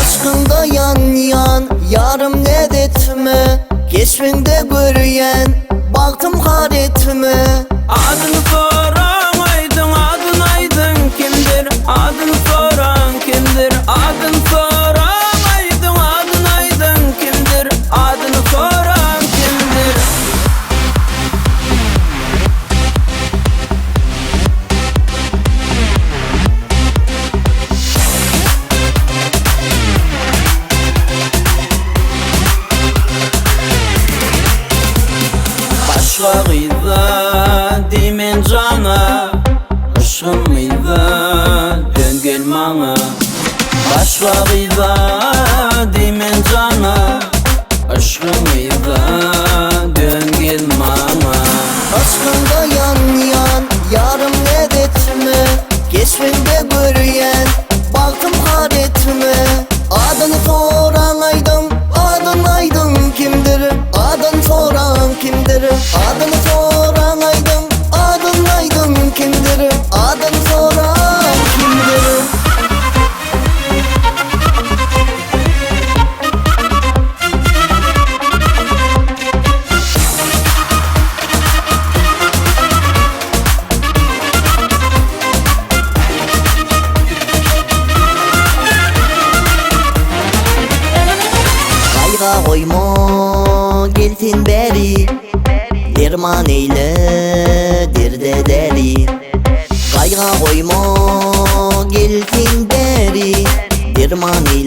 Aşkında yan yan yarım ne etme, keşfinde görüyen baktım haretme. Adını soran aydın, adın aydın kimdir? Adını soran kimdir? Adını soran aydın, adın aydın kimdir? Adını soran kimdir? Başka kıyda dimen cana, aşkın mıydı dön gel bana. Başka kıyda dimen cana, aşkın mıydı dön gel bana. Aşkında yan yan yarım ne etme, keşfinde görüyen baktım haretme. Adını soran aydın, adın aydın kimdir? Adını soran kimdir? Adını soran aydın, adın aydın kimdir? Adını soran kimdir? Kayga koyma gelsin beri, derman eyle derde deri. Kayga koyma gelsin beri, derman eyle